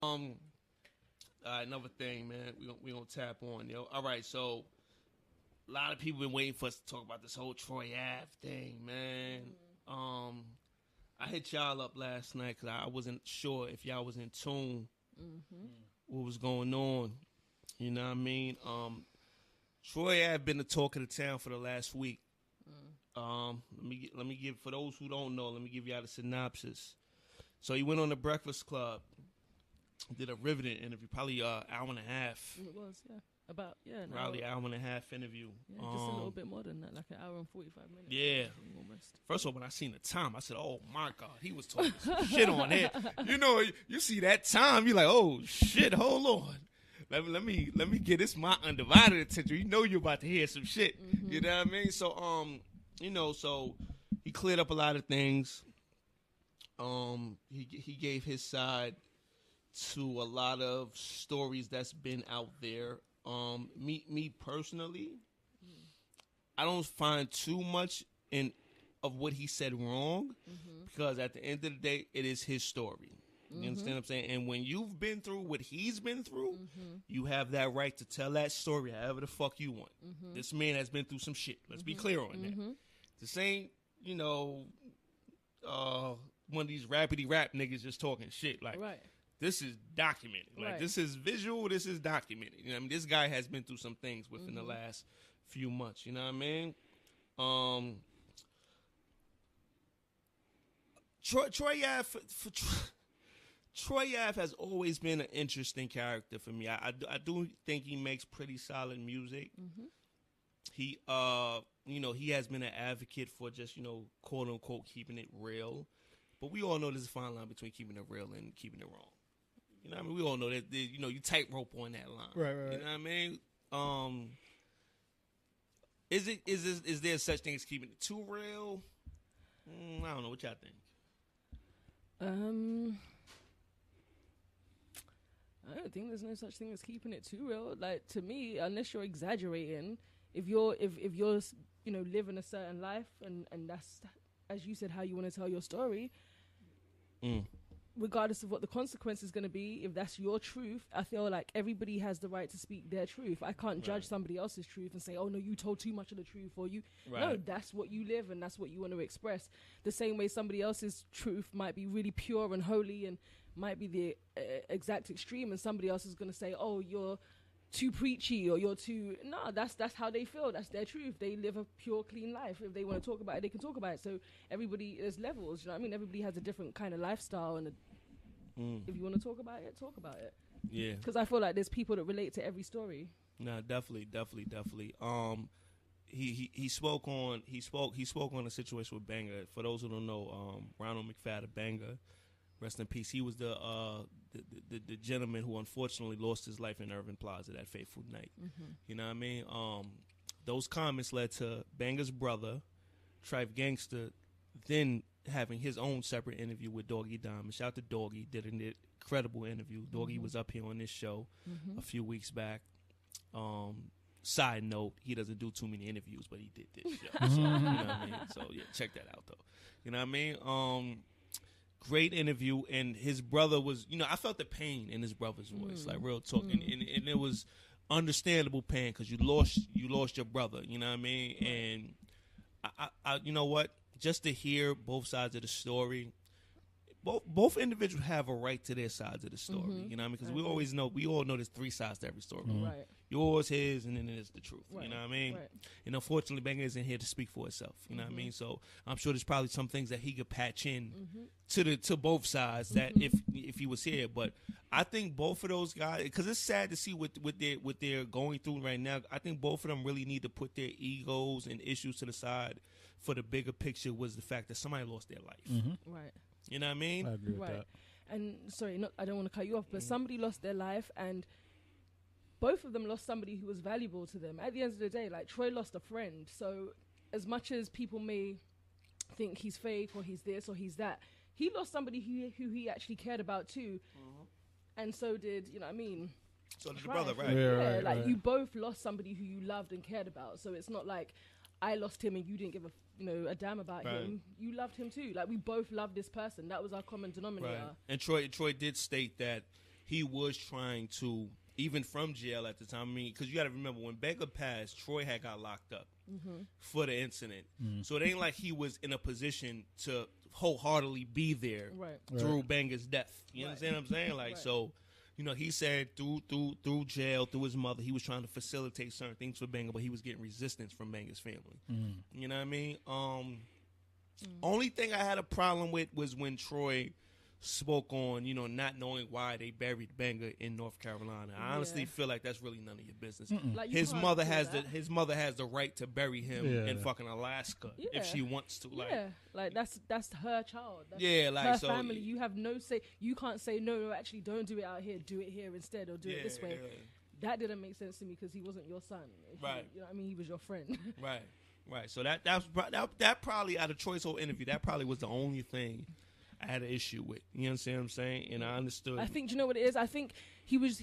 Another thing, man. We gonna tap on, yo. All right, so a lot of people been waiting for us to talk about this whole Troy Ave thing, man. I hit y'all up last night because I wasn't sure if y'all was in tune what was going on. You know what I mean? Troy Ave been the talk of the town for the last week. Let me give, for those who don't know, let me give y'all the synopsis. So he went on the Breakfast Club, did a riveting interview, probably an hour and a half. It was, yeah. Probably hour and a half interview. Yeah, just a little bit more than that, like an hour and 45 minutes. Yeah. Almost. First of all, when I seen the time, I said, oh my God, he was talking some shit on there. You know, you see that time, you're like, oh shit, hold on. Let me get this my undivided attention. You know you're about to hear some shit. You know what I mean? So, so he cleared up a lot of things. He gave his side to a lot of stories that's been out there. Me personally, I don't find too much of what he said wrong, because at the end of the day, it is his story. You understand what I'm saying? And when you've been through what he's been through, you have that right to tell that story however the fuck you want. This man has been through some shit. Let's be clear on that. This ain't, one of these rapidy rap niggas just talking shit. Like, this is documented. Like, this is visual. This is documented. You know what I mean? This guy has been through some things within the last few months. You know what I mean? Troy Ave, Troy Ave has always been an interesting character for me. I do think he makes pretty solid music. He, he has been an advocate for just, quote unquote, keeping it real. But we all know there's a fine line between keeping it real and keeping it wrong. You know what I mean? We all know that, you tightrope on that line. Right. You know what I mean? Is there such thing as keeping it too real? I don't know. What y'all think? I don't think there's no such thing as keeping it too real. Like, to me, unless you're exaggerating, if you're living a certain life and that's, as you said, how you want to tell your story, regardless of what the consequence is going to be, if that's your truth, I feel like everybody has the right to speak their truth. I can't judge somebody else's truth and say, oh no, you told too much of the truth, or you no, that's what you live and that's what you want to express. The same way somebody else's truth might be really pure and holy and might be the exact extreme, and somebody else is going to say, oh, you're too preachy, or you're too... No, that's how they feel. That's their truth. They live a pure, clean life. If they want to talk about it, they can talk about it. So everybody, there's levels, you know what I mean? Everybody has a different kind of lifestyle, and if you want to talk about it, talk about it. Yeah. Because I feel like there's people that relate to every story. No, definitely. He spoke on a situation with Banga. For those who don't know, Ronald McFadden of Banga, rest in peace. He was the gentleman who unfortunately lost his life in Irving Plaza that fateful night. You know what I mean? Those comments led to Banga's brother, Trife Gangster, then having his own separate interview with Doggy Diamond. Shout out to Doggy, did an incredible interview. Doggy was up here on this show a few weeks back. Side note, he doesn't do too many interviews, but he did this show. So, you know what I mean? So yeah, check that out though. You know what I mean? Great interview, and his brother was, I felt the pain in his brother's voice, like real talk, and it was understandable pain because you lost your brother, you know what I mean? And I you know what? Just to hear both sides of the story, both individuals have a right to their sides of the story, you know what I mean? Because we all know there's three sides to every story. Right. Yours, his, and then there's the truth. Right. You know what I mean? Right. And unfortunately, Banga isn't here to speak for itself. You know what I mean? So I'm sure there's probably some things that he could patch in to both sides that if he was here. But I think both of those guys, because it's sad to see what they're going through right now. I think both of them really need to put their egos and issues to the side. For the bigger picture was the fact that somebody lost their life. Right. You know what I mean? I agree with that. And sorry, I don't want to cut you off, but somebody lost their life, and both of them lost somebody who was valuable to them. At the end of the day, like, Troy lost a friend. So as much as people may think he's fake or he's this or he's that, he lost somebody who he actually cared about too. And so did, you know what I mean? So did your brother, right? Yeah, like you both lost somebody who you loved and cared about. So it's not like I lost him and you didn't give a damn about him. You loved him too. Like, we both loved this person. That was our common denominator. Right. And Troy did state that he was trying to, even from jail at the time. I mean, because you got to remember when Banga passed, Troy had got locked up for the incident. So it ain't like he was in a position to wholeheartedly be there through Banga's death. You understand what I'm saying? Like, so, you know, he said through jail, through his mother, he was trying to facilitate certain things for Banga, but he was getting resistance from Banga's family. You know what I mean? Only thing I had a problem with was when Troy spoke on, you know, not knowing why they buried Banga in North Carolina. I honestly feel like that's really none of your business. Like, his mother has the right to bury him in fucking Alaska if she wants to. Like that's her child. That's like her so, family. You have no say. You can't say no. Actually, don't do it out here. Do it here instead, or do it this way. That didn't make sense to me because he wasn't your son. Right. You know what I mean? He was your friend. Right. So that probably, out of Troy's whole interview, that probably was the only thing I had an issue with. You understand what I'm saying? And I understood. I think, you know what it is? I think he was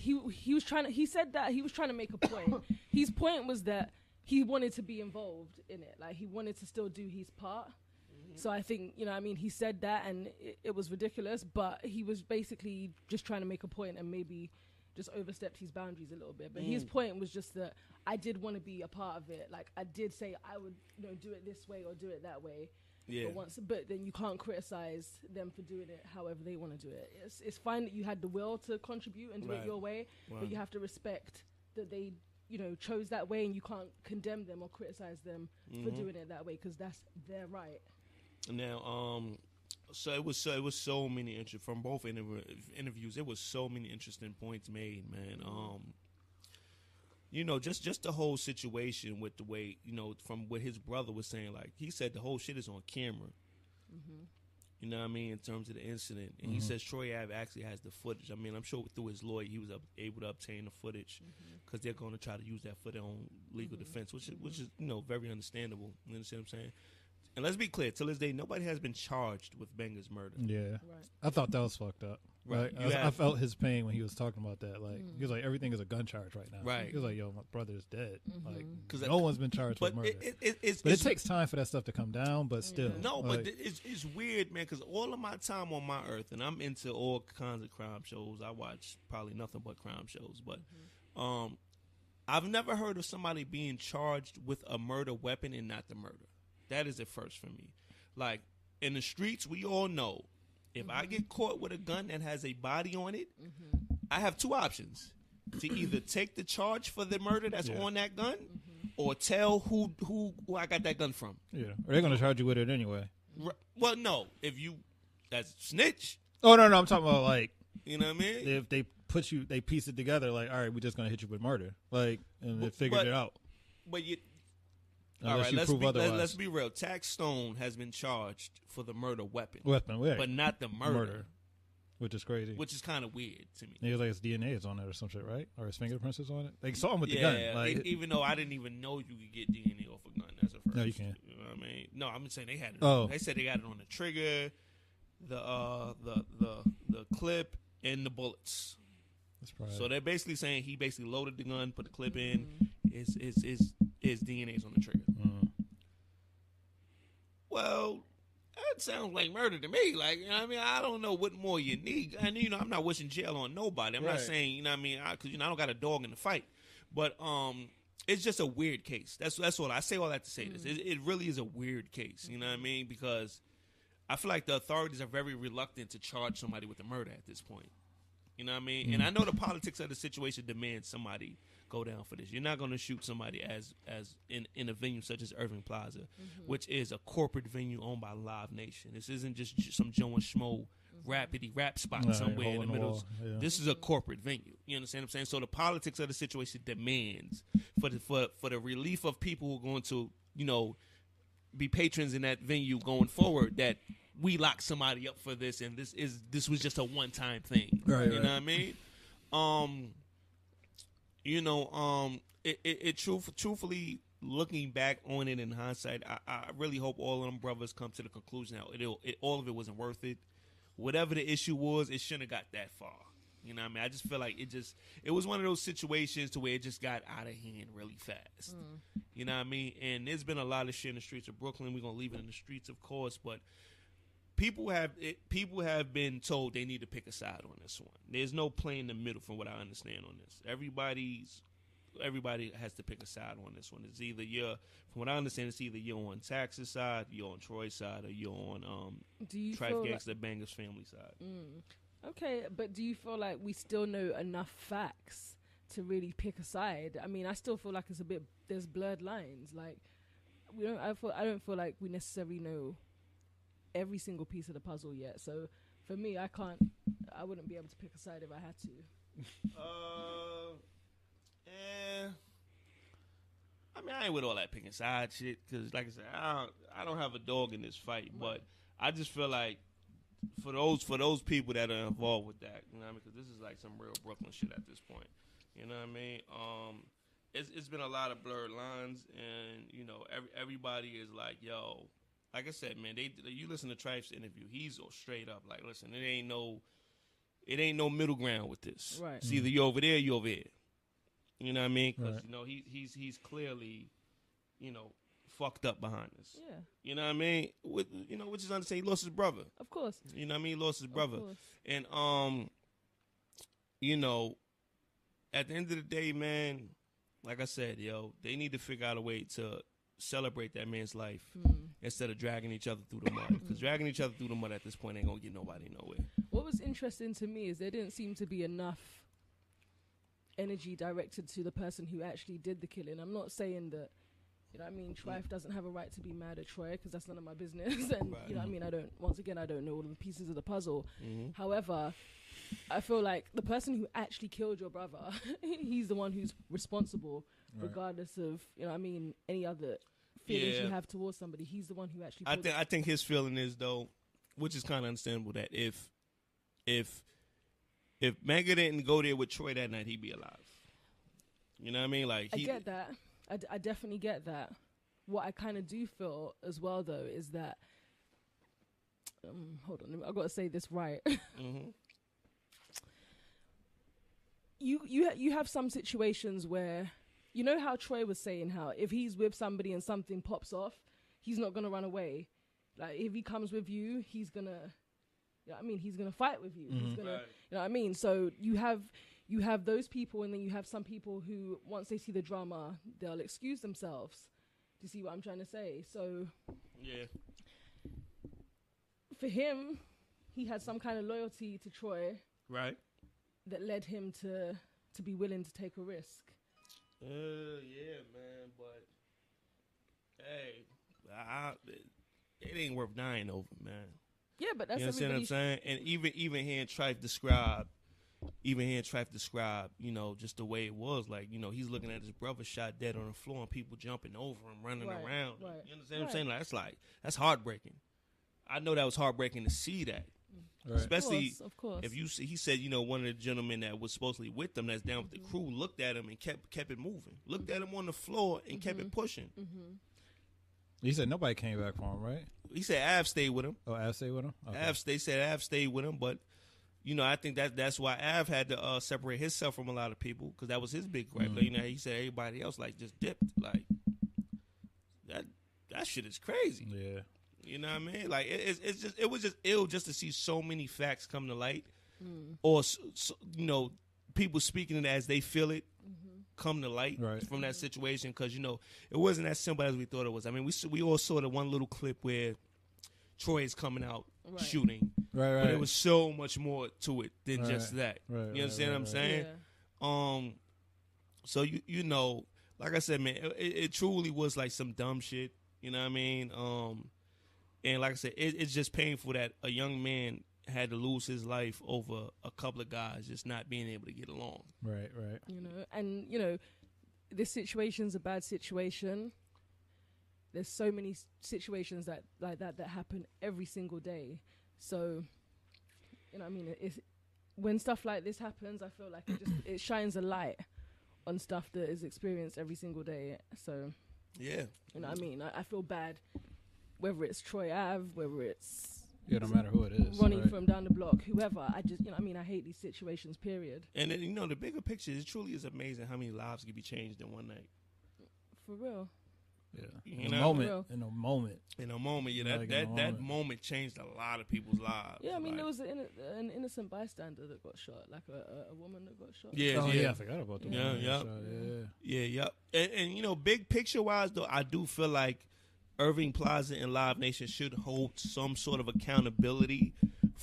trying to, he said that he was trying to make a point. His point was that he wanted to be involved in it. Like, he wanted to still do his part. So I think, you know what I mean, he said that and it was ridiculous, but he was basically just trying to make a point and maybe just overstepped his boundaries a little bit. But his point was just that I did want to be a part of it. Like, I did say I would, you know, do it this way or do it that way. Yeah. But then you can't criticize them for doing it however they want to do it. It's fine that you had the will to contribute and do it your way, but you have to respect that they, you know, chose that way, and you can't condemn them or criticize them for doing it that way because that's their right. Now, so it was so many from both interviews. It was so many interesting points made, man. You know, just the whole situation with the way, you know, from what his brother was saying, like, he said the whole shit is on camera. You know what I mean, in terms of the incident. And he says Troy Ave actually has the footage. I mean, I'm sure through his lawyer he was able to obtain the footage because they're going to try to use that for their own legal defense, which is, you know, very understandable. You understand what I'm saying? And let's be clear, till this day, nobody has been charged with Banga's murder. Yeah. Right. I thought that was fucked up. Right. I felt his pain when he was talking about that. Like, he was like, everything is a gun charge right now. Right. He was like, yo, my brother is dead. Like, no one's been charged with murder. It takes time for that stuff to come down, but still. No, like, but it's weird, man, because all of my time on my earth, and I'm into all kinds of crime shows. I watch probably nothing but crime shows. But I've never heard of somebody being charged with a murder weapon and not the murder. That is a first for me. Like, in the streets, we all know, if I get caught with a gun that has a body on it, I have two options. To either take the charge for the murder that's on that gun, or tell who I got that gun from. Yeah, or they're going to charge you with it anyway. Well, no. If you, that's snitch. Oh, no, I'm talking about, like, you know what I mean? If they they piece it together, like, all right, we're just going to hit you with murder. Like, and they figured it out. But you... Unless all right, let's be real. Tax Stone has been charged for the murder weapon, but not the murder. Which is crazy. Which is kind of weird to me. He was like, his DNA is on it or some shit, right? Or his fingerprints is on it. They saw him with the gun. Like, even though I didn't even know you could get DNA off a gun. That's a first. No, you can't. You know what I mean? No, I'm saying they had it. Oh. They said they got it on the trigger, the clip, and the bullets. So they're basically saying he basically loaded the gun, put the clip in. His DNA's on the trigger. Well, that sounds like murder to me. Like, you know what I mean? I don't know what more you need. And, you know, I'm not wishing jail on nobody. I'm not saying, you know what I mean? Because, you know, I don't got a dog in the fight. But it's just a weird case. That's all. I say all that to say this. It really is a weird case. You know what I mean? Because I feel like the authorities are very reluctant to charge somebody with a murder at this point. You know what I mean? And I know the politics of the situation demands somebody go down for this. You're not going to shoot somebody as in a venue such as Irving Plaza, which is a corporate venue owned by Live Nation. This isn't just some Joe and Schmo rapidy rap spot somewhere in the middle. This is a corporate venue. You understand what I'm saying? So the politics of the situation demands for the relief of people who are going to, you know, be patrons in that venue going forward, that we lock somebody up for this, and this was just a one-time thing. Right, you know what I mean? You know, truthfully, looking back on it in hindsight, I really hope all of them brothers come to the conclusion that all of it wasn't worth it. Whatever the issue was, it shouldn't have got that far. You know what I mean? I just feel like it was one of those situations to where it just got out of hand really fast. You know what I mean? And there's been a lot of shit in the streets of Brooklyn. We're going to leave it in the streets, of course, but people have been told they need to pick a side on this one. There's no play in the middle, from what I understand on this. Everybody has to pick a side on this one. It's either from what I understand, it's either you're on Tax's side, you're on Troy's side, or you're on Trife Gangsta Banga's family side. Okay, but do you feel like we still know enough facts to really pick a side? I mean, I still feel like there's blurred lines. Like I don't feel like we necessarily know every single piece of the puzzle yet. So for me, I wouldn't be able to pick a side if I had to. I mean, I ain't with all that picking side shit, because like I said, I don't have a dog in this fight, but I just feel like for those people that are involved with that, you know what I mean? Because this is like some real Brooklyn shit at this point, you know what I mean? It's been a lot of blurred lines, and you know, everybody is like, yo, like I said, man, you listen to Trife's interview, he's straight up like, listen, it ain't no middle ground with this. Right. It's either you over there, or you over here. You know what I mean? Because you know he's clearly, you know, fucked up behind this. Yeah. You know what I mean? Which is understanding. He lost his brother. Of course. You know what I mean? He lost his brother. Of course. And you know, at the end of the day, man, like I said, yo, they need to figure out a way to celebrate that man's life instead of dragging each other through the mud. Because dragging each other through the mud at this point ain't gonna get nobody nowhere. What was interesting to me is there didn't seem to be enough energy directed to the person who actually did the killing. I'm not saying that, you know what I mean, Trife doesn't have a right to be mad at Troy, because that's none of my business. And, you know what I mean, I don't know all of the pieces of the puzzle. However, I feel like the person who actually killed your brother, he's the one who's responsible, regardless of, you know what I mean, any other feelings you have towards somebody. He's the one who actually I think his feeling is, though, which is kind of understandable, that if Banga didn't go there with Troy that night, he'd be alive. You know what I mean? Like, I get that. I definitely get that. What I kind of do feel as well, though, is that hold on, I've got to say this right. You have some situations where, you know how Troy was saying how if he's with somebody and something pops off, he's not gonna run away. Like, if he comes with you, he's gonna. You know what I mean? He's going to fight with you. He's gonna, you know what I mean? So you have those people, and then you have some people who, once they see the drama, they'll excuse themselves. Do you see what I'm trying to say? So yeah, for him, he had some kind of loyalty to Troy, right? That led him to be willing to take a risk. Yeah, man. But hey, it ain't worth dying over, man. Yeah, but that's, you understand what I'm saying? And even hearing Trife describe, you know, just the way it was, like, you know, he's looking at his brother shot dead on the floor and people jumping over him, running around. Right. You understand what I'm saying? That's heartbreaking. I know that was heartbreaking to see that. Right. Especially of course. If he said, you know, one of the gentlemen that was supposedly with them, that's down with the crew, looked at him and kept it moving. Looked at him on the floor and kept it pushing. He said nobody came back for him, right? He said Av stayed with him. Oh, Av stayed with him? Okay. They said Av stayed with him, but, you know, I think that's why Av had to separate himself from a lot of people, because that was his big gripe. Like, you know, he said everybody else, like, just dipped. Like, that shit is crazy. Yeah. You know what I mean? Like, it was just ill just to see so many facts come to light, or, you know, people speaking it as they feel it. Come to light from that situation, because, you know, it wasn't as simple as we thought it was. I mean, we all saw the one little clip where Troy is coming out shooting, but it was so much more to it than just that. You understand what I'm saying? Yeah. So you know, like I said, man, it truly was like some dumb shit. You know what I mean? And like I said, it's just painful that a young man had to lose his life over a couple of guys just not being able to get along. Right. You know, and, you know, this situation's a bad situation. There's so many situations that happen every single day. So, you know what I mean? When stuff like this happens, I feel like it shines a light on stuff that is experienced every single day. So, yeah. You know what I mean? I feel bad, whether it's Troy Ave, whether it's... Yeah, no matter who it is. Ronnie from down the block, whoever. I just, you know what I mean? I hate these situations, period. And then, you know, the bigger picture, it truly is amazing how many lives can be changed in one night. For real. Yeah. In a moment. In a moment. Yeah, that moment changed a lot of people's lives. Yeah, I mean, there was an innocent bystander that got shot, like a woman that got shot. Yeah, I forgot about the woman. Yeah. And you know, big picture wise though, I do feel like Irving Plaza and Live Nation should hold some sort of accountability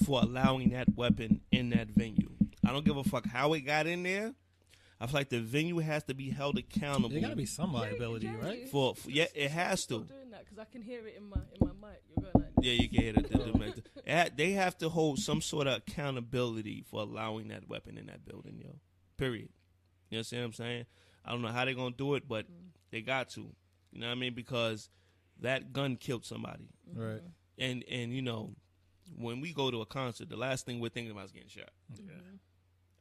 for allowing that weapon in that venue. I don't give a fuck how it got in there. I feel like the venue has to be held accountable. There got to be some liability, right? For it has to. Stop doing that because I can hear it in my mic. You're going like, yeah, you can hear it. They have to hold some sort of accountability for allowing that weapon in that building, yo. Period. You know what I'm saying? I don't know how they're gonna do it, but they got to. You know what I mean? Because that gun killed somebody. Right. And you know, when we go to a concert, the last thing we're thinking about is getting shot. Okay.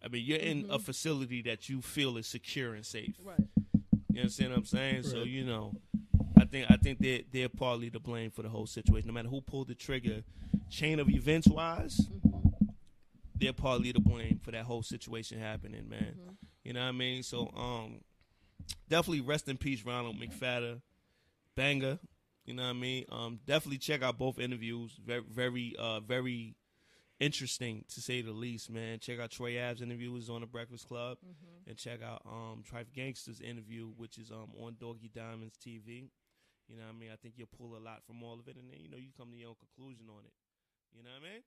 I mean, you're in a facility that you feel is secure and safe. right. You understand what I'm saying? Right. So, you know, I think they're partly to blame for the whole situation. No matter who pulled the trigger, chain of events wise, they're partly to blame for that whole situation happening, man. You know what I mean? So, definitely rest in peace, Ronald McFadden, Banga. You know what I mean? Definitely check out both interviews. Very interesting to say the least, man. Check out Troy Ave's interview, which is on the Breakfast Club, and check out Trife Gangsta's interview, which is on Doggy Diamonds TV. You know what I mean? I think you'll pull a lot from all of it, and then you know you come to your own conclusion on it. You know what I mean?